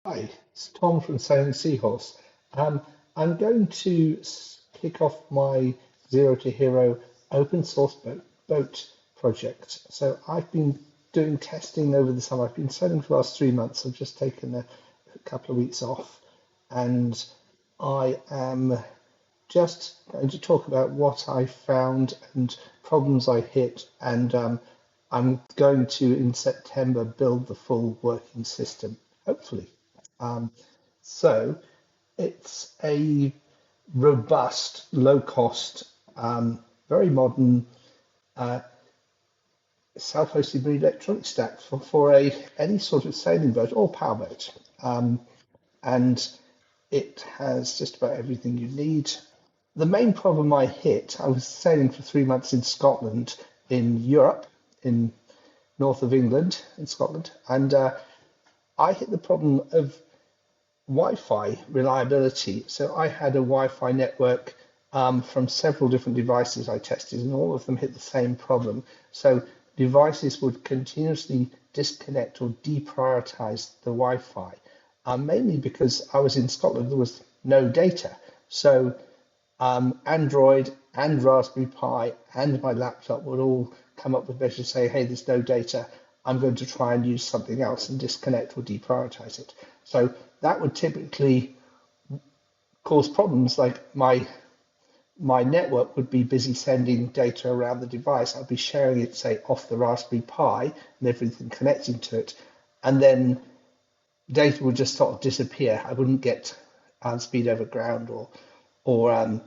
Hi, it's Tom from Seahorse. Um, I'm going to kick off my Zero to Hero open source boat project. So I've been doing testing over the summer. I've been sailing for the last 3 months. I've just taken a couple of weeks off, and I am just going to talk about what I found and problems I hit, and I'm going to, in September, build the full working system, hopefully. Um, so it's a robust, low cost, very modern self-hosted marine electronic stack for any sort of sailing boat or powerboat. And it has just about everything you need. The main problem I hit, I was sailing for 3 months in Scotland, in Europe, in north of England, in Scotland, and I hit the problem of Wi-Fi reliability. So I had a Wi-Fi network from several different devices I tested, and all of them hit the same problem. So devices would continuously disconnect or deprioritize the Wi-Fi, mainly because I was in Scotland, there was no data. So Android and Raspberry Pi and my laptop would all come up with measures to say, hey, there's no data. I'm going to try and use something else and disconnect or deprioritize it. So that would typically cause problems like my network would be busy sending data around the device. I'd be sharing it, say, off the Raspberry Pi and everything connecting to it. And then data would just sort of disappear. I wouldn't get speed over ground or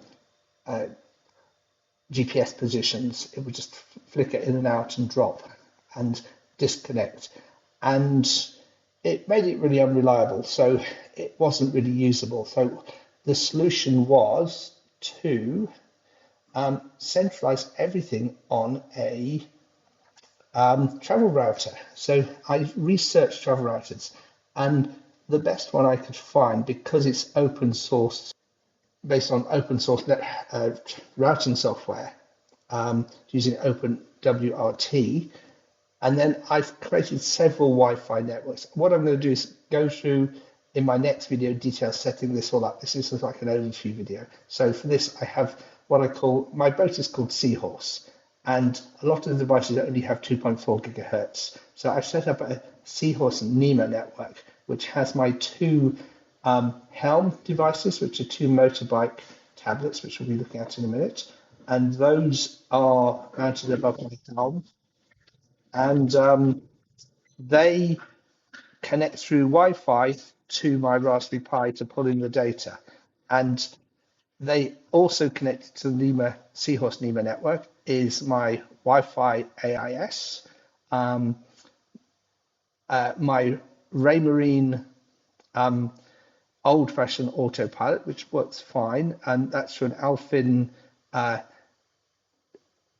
GPS positions. It would just flicker in and out and drop and disconnect. And it made it really unreliable. So it wasn't really usable. So the solution was to centralize everything on a travel router. So I researched travel routers, and the best one I could find, because it's open source, based on open source routing software, using OpenWRT. And then I've created several Wi-Fi networks. What I'm going to do is go through in my next video details setting this all up. This is like an overview video. So for this, I have what I call, my boat is called Seahorse. And a lot of the devices only have 2.4 gigahertz. So I've set up a Seahorse NEMA network, which has my two helm devices, which are two motorbike tablets, which we'll be looking at in a minute. And those are mounted above my helm. And they connect through Wi-Fi to my Raspberry Pi to pull in the data. And they also connect to the NEMA, Seahorse NEMA network is my Wi-Fi AIS, my Raymarine old-fashioned autopilot, which works fine, and that's through an Alphin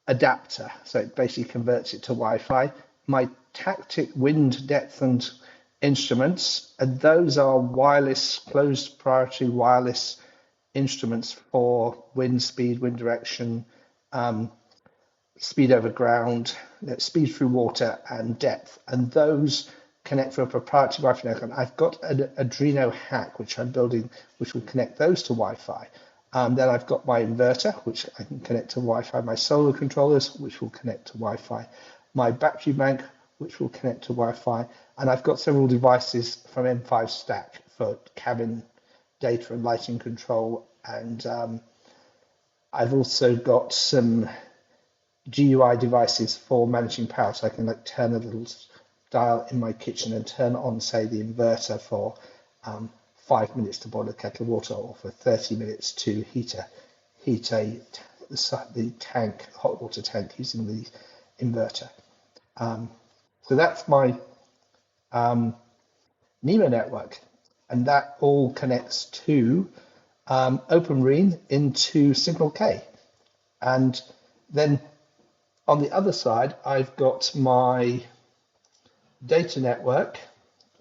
adapter. So it basically converts it to Wi-Fi. My tactic wind depth and instruments, and those are wireless, closed proprietary wireless instruments for wind speed, wind direction, speed over ground, speed through water, and depth. And those connect through a proprietary Wi-Fi network. I've got an Adreno hack, which I'm building, which will connect those to Wi-Fi. Then I've got my inverter, which I can connect to Wi-Fi, my solar controllers, which will connect to Wi-Fi, my battery bank, which will connect to Wi-Fi, and I've got several devices from M5 Stack for cabin data and lighting control, and I've also got some GUI devices for managing power, so I can like turn a little dial in my kitchen and turn on, say, the inverter for 5 minutes to boil a kettle of water, or for 30 minutes to heat the tank, hot water tank, using the inverter. So that's my NEMA network, and that all connects to OpenWRT into SignalK. And then on the other side, I've got my data network,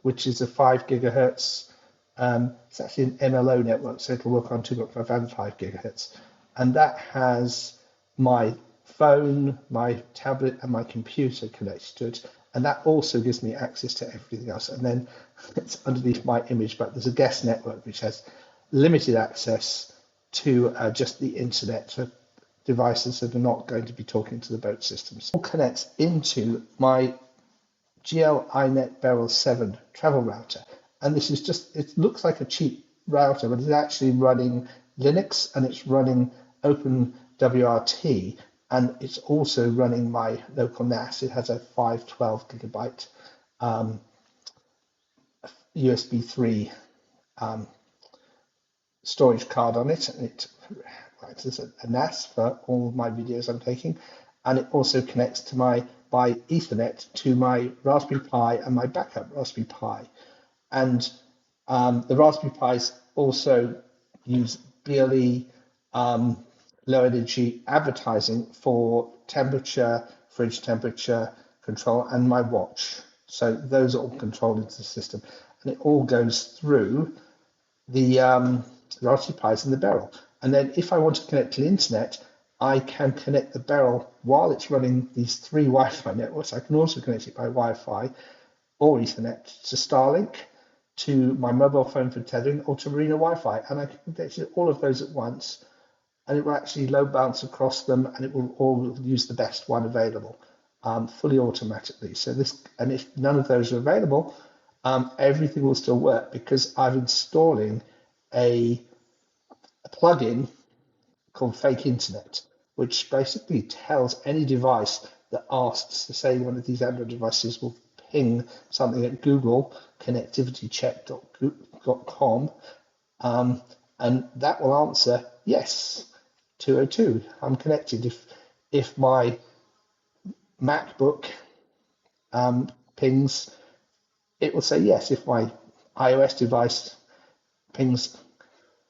which is a 5 gigahertz. It's actually an MLO network, so it'll work on 2.5 and 5 gigahertz. And that has my phone, my tablet, and my computer connected to it. and that also gives me access to everything else. And then it's underneath my image, but there's a guest network which has limited access to just the internet for devices that are not going to be talking to the boat systems. It all connects into my GL iNet Beryl 7 travel router. And this is just, it looks like a cheap router, but it's actually running Linux and it's running OpenWRT, and it's also running my local NAS. It has a 512 gigabyte USB 3 storage card on it, and it acts as a NAS for all of my videos I'm taking, and it also connects to by Ethernet to my Raspberry Pi and my backup Raspberry Pi. And the Raspberry Pis also use BLE low energy advertising for temperature, fridge temperature control, and my watch. So those are all controlled into the system, and it all goes through the Raspberry Pis and the Beryl. And then if I want to connect to the internet, I can connect the Beryl while it's running these 3 Wi-Fi networks. I can also connect it by Wi-Fi or Ethernet to Starlink, to my mobile phone for tethering, or to Marina Wi-Fi, and I can connect all of those at once, and it will actually load balance across them, and it will all use the best one available, fully automatically. So this, and if none of those are available, everything will still work because I'm installing a plugin called Fake Internet, which basically tells any device that asks to say one of these Android devices will ping something at Google connectivitycheck.com, and that will answer yes, 202. I'm connected. If my MacBook pings, it will say yes. If my iOS device pings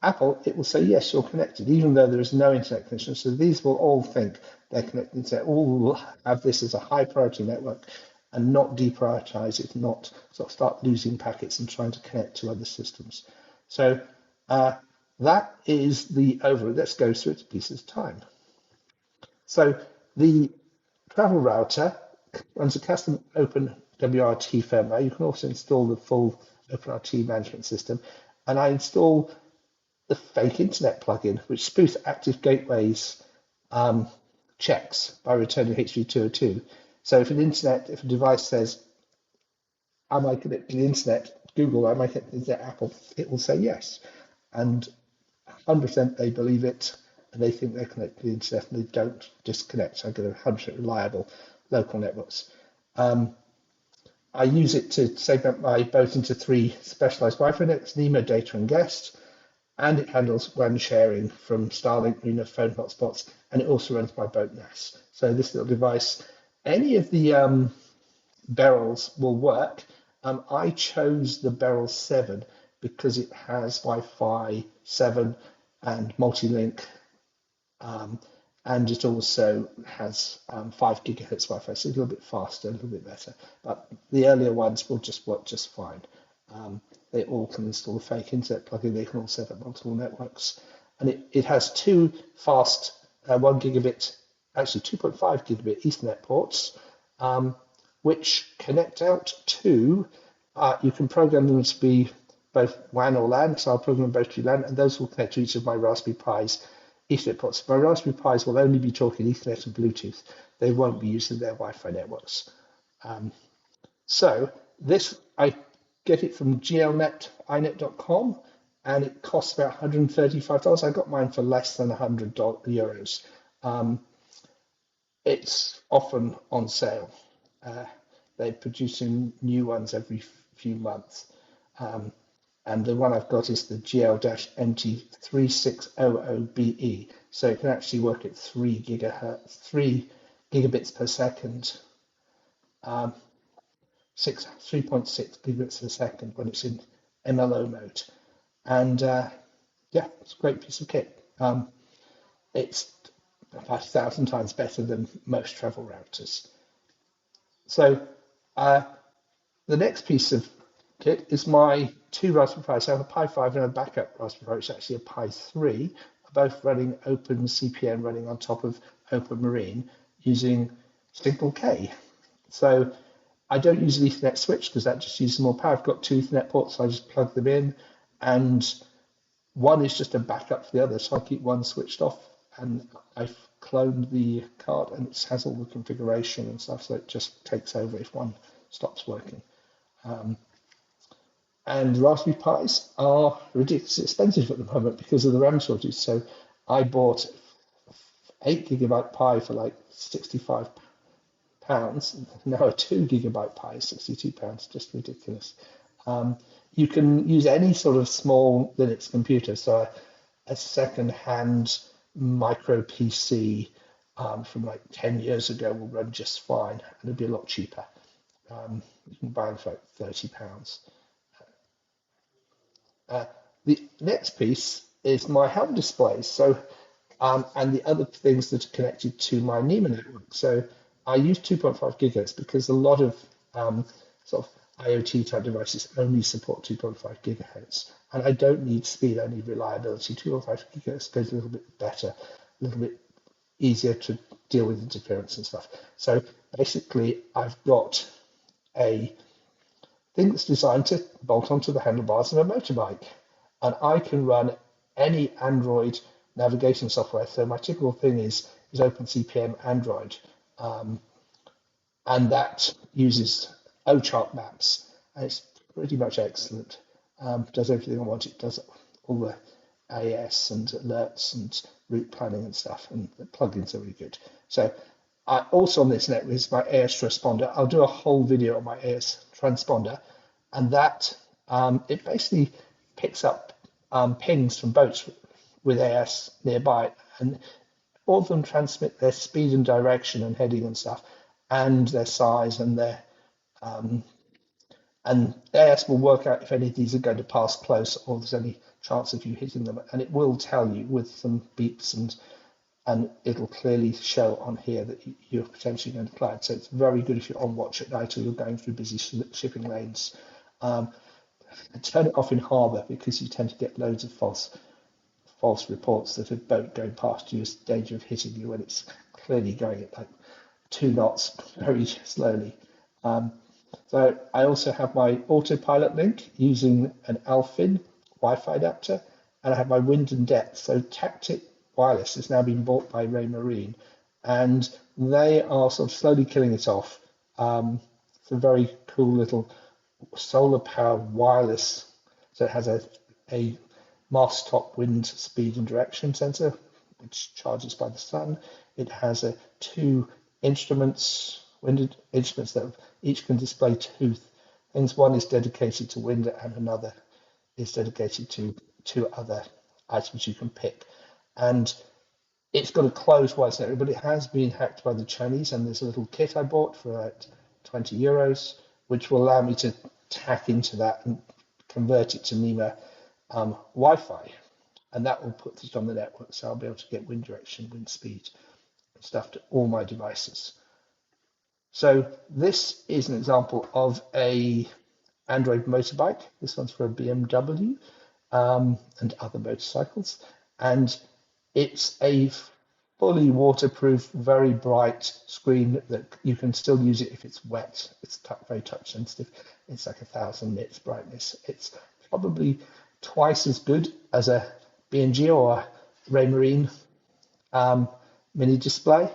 Apple, it will say yes, you're connected, even though there is no internet connection. So these will all think they're connected. So all will have this as a high priority network and not deprioritize it, not sort of start losing packets and trying to connect to other systems. So that is the overview. Let's go through it a piece at a time. So the travel router runs a custom OpenWRT firmware. You can also install the full OpenWRT management system. And I install the Fake Internet plugin, which spoofs active gateways checks by returning HV202. So if a device says, am I connected to the internet, Google, am I connected to Apple, it will say yes. And 100% they believe it, and they think they're connected to the internet, and they don't disconnect. So I get a 100% reliable local networks. I use it to segment my boat into 3 specialized Wi-Fi networks, NEMA, data, and guest, and it handles WAN sharing from Starlink, Marina phone hotspots, and it also runs my boat NAS. So this little device, any of the Beryls will work. I chose the Beryl 7 because it has Wi-Fi 7 and multi-link, and it also has 5 gigahertz Wi-Fi, so a little bit faster, a little bit better. But the earlier ones will just work just fine. They all can install the Fake Internet plugin. They can all set up multiple networks, and it has 2 fast 1 gigabit, actually 2.5 gigabit Ethernet ports, which connect out to. You can program them to be both WAN or LAN, so I'll program them both to LAN, and those will connect to each of my Raspberry Pis Ethernet ports. My Raspberry Pis will only be talking Ethernet and Bluetooth. They won't be using their Wi-Fi networks. So this, I get it from glnet.inet.com, and it costs about $135. I got mine for less than €100. It's often on sale. They're producing new ones every few months. And the one I've got is the GL-MT3600BE. So it can actually work at 3 gigabits per second, 3.6 gigabits per second when it's in MLO mode. And yeah, it's a great piece of kit. It's about 1,000 times better than most travel routers. So the next piece of kit is my 2 Raspberry Pis. I have a Pi 5 and a backup Raspberry Pi, which is actually a Pi 3, both running OpenCPN, running on top of OpenWRT using SignalK. So I don't use an Ethernet switch because that just uses more power. I've got two Ethernet ports, so I just plug them in, and one is just a backup for the other. So I keep one switched off, and I've cloned the card, and it has all the configuration and stuff, so it just takes over if one stops working. And Raspberry Pis are ridiculously expensive at the moment because of the RAM shortage. So I bought 8 GB Pi for like £65. Now a 2 GB Pi is £62, just ridiculous. You can use any sort of small Linux computer, so a second-hand micro PC from like 10 years ago will run just fine, and it'll be a lot cheaper. You can buy them for like £30. The next piece is my helm displays. So, and the other things that are connected to my NEMA network. So I use 2.5 gigahertz because a lot of sort of IoT type devices only support 2.5 gigahertz. And I don't need speed, I need reliability. 2.5 gigahertz goes a little bit better, a little bit easier to deal with interference and stuff. So basically, I've got a thing that's designed to bolt onto the handlebars of a motorbike. And I can run any Android navigation software. So my typical thing is OpenCPN Android. And that uses O-chart maps. And it's pretty much excellent. Does everything I want. It does all the AS and alerts and route planning and stuff. And the plugins are really good. So also on this network is my AS transponder. I'll do a whole video on my AS transponder, and that it basically picks up pings from boats with AS nearby, and all of them transmit their speed and direction and heading and stuff, and their size and their and AS will work out if any of these are going to pass close or there's any chance of you hitting them, and it will tell you with some beeps and it'll clearly show on here that you're potentially going to collide. So it's very good if you're on watch at night or you're going through busy shipping lanes. Turn it off in harbour because you tend to get loads of false reports that a boat going past you is in danger of hitting you when it's clearly going at like 2 knots very slowly. So I also have my autopilot link using an Alfin Wi-Fi adapter, and I have my wind and depth. So Tactic Wireless has now been bought by Raymarine, and they are sort of slowly killing it off. It's a very cool little solar powered wireless. So it has a mast top wind speed and direction sensor, which charges by the sun. It has two instruments, wind instruments that each can display two things. One is dedicated to wind and another is dedicated to two other items you can pick. And it's got a closed wireless network, but it has been hacked by the Chinese, and there's a little kit I bought for about €20, which will allow me to tack into that and convert it to NEMA Wi-Fi, and that will put it on the network, so I'll be able to get wind direction, wind speed, and stuff to all my devices. So this is an example of a Android motorbike. This one's for a BMW and other motorcycles, and it's a fully waterproof, very bright screen that you can still use it if it's wet. It's very touch sensitive. It's like 1000 nits brightness. It's probably twice as good as a B&G or a Raymarine mini display.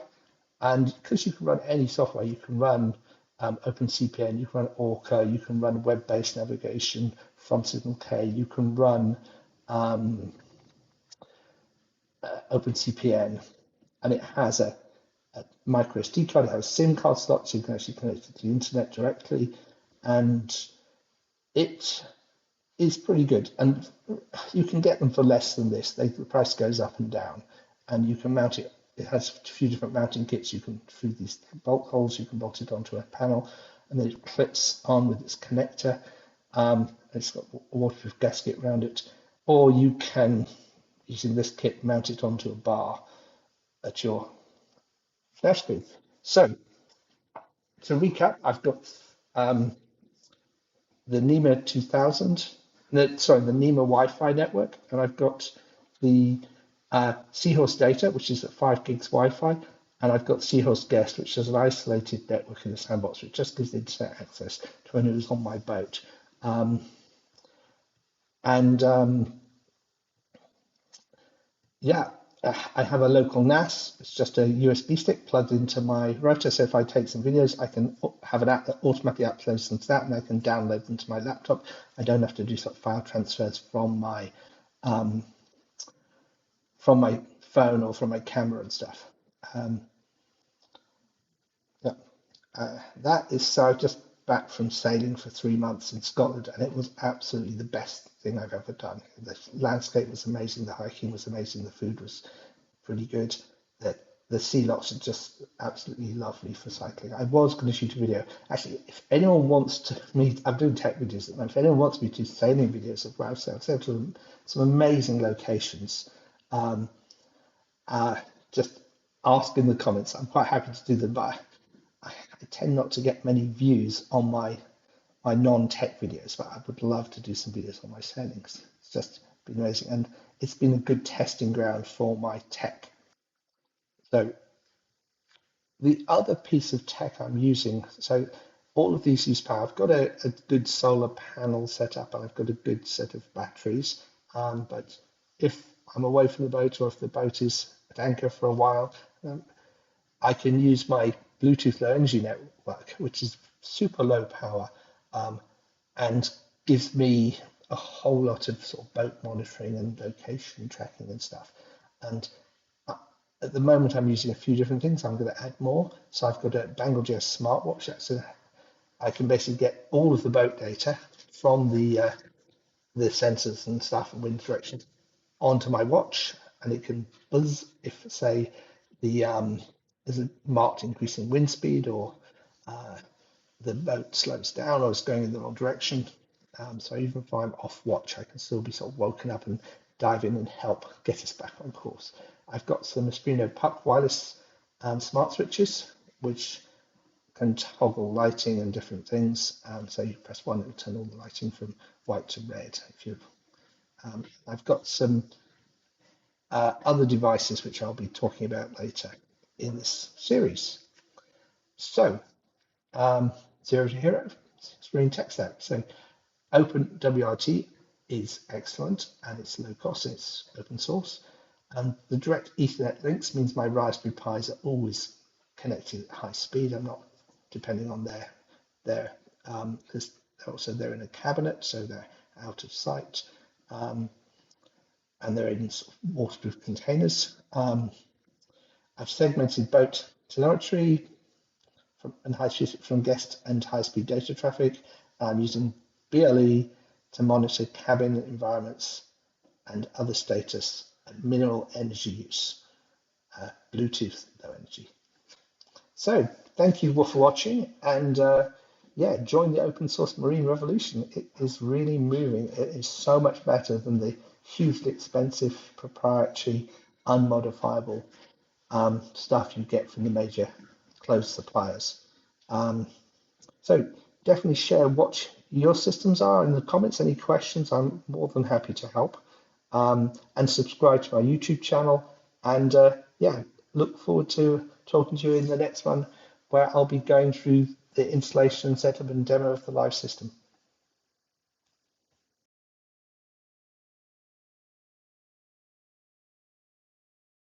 And because you can run any software, you can run OpenCPN, you can run Orca, you can run web-based navigation from SignalK, you can run OpenCPN, and it has a micro SD card, it has a SIM card slot, so you can actually connect it to the internet directly, and it is pretty good. And you can get them for less than this. The price goes up and down, and you can mount it. It has a few different mounting kits. You can, through these bolt holes, you can bolt it onto a panel, and then it clips on with its connector. It's got a waterproof gasket around it, or you can, using this kit, mount it onto a bar at your flash screen. So, to recap, I've got the NEMA 2000, the NEMA Wi-Fi network, and I've got the Seahorse data, which is at 5 gigs Wi-Fi, And I've got Seahorse Guest, which is an isolated network in the sandbox, which just gives internet access to anyone who's on my boat. Um, and Yeah, I have a local NAS. It's just a USB stick plugged into my router. So if I take some videos, I can have an app that automatically uploads them to that, and I can download them to my laptop. I don't have to do sort of file transfers um, from my phone or from my camera and stuff. Um, yeah, that is so. I've just back from sailing for 3 months in Scotland, and it was absolutely the best thing I've ever done. The landscape was amazing, the hiking was amazing, the food was pretty good. The, the sea lots are just absolutely lovely for cycling. I was going to shoot a video. Actually, if anyone wants to me, I'm doing tech videos at the moment. If anyone wants me to do sailing videos of wow sail, sail to some amazing locations, um, just ask in the comments. I'm quite happy to do them, but I tend not to get many views on my non-tech videos, but I would love to do some videos on my sailings. It's just been amazing, and it's been a good testing ground for my tech. So the other piece of tech I'm using, so all of these use power. I've got a good solar panel set up, and I've got a good set of batteries. But if I'm away from the boat, or if the boat is at anchor for a while, um, I can use my Bluetooth Low Energy network, which is super low power, um, and gives me a whole lot of sort of boat monitoring and location tracking and stuff. And at the moment, I'm using a few different things. I'm going to add more. So I've got a Bangle.js smartwatch. I can basically get all of the boat data from the sensors and stuff and wind directions onto my watch, and it can buzz if, say, the there's a marked increase in wind speed, or uh, the boat slows down or is going in the wrong direction. So even if I'm off watch, I can still be sort of woken up and dive in and help get us back on course. I've got some Espino Puck wireless smart switches, which can toggle lighting and different things. So you press one, it'll turn all the lighting from white to red. I've got some other devices which I'll be talking about later in this series. So, zero to hero, screen tech stack. So OpenWRT is excellent, and it's low cost, and it's open source. And the direct Ethernet links means my Raspberry Pis are always connected at high speed. I'm not depending on their because also they're in a cabinet, so they're out of sight, and they're in sort of waterproof containers. I've segmented boat telemetry and high speed from guest and high speed data traffic. I'm using BLE to monitor cabin environments and other status and minimal energy use, Bluetooth low energy. So thank you for watching, and yeah, join the open source marine revolution. It is really moving. It is so much better than the hugely expensive proprietary unmodifiable stuff you get from the major closed suppliers. So definitely share what your systems are in the comments. Any questions, I'm more than happy to help. And subscribe to my YouTube channel. And yeah, look forward to talking to you in the next one, where I'll be going through the installation, setup, and demo of the live system.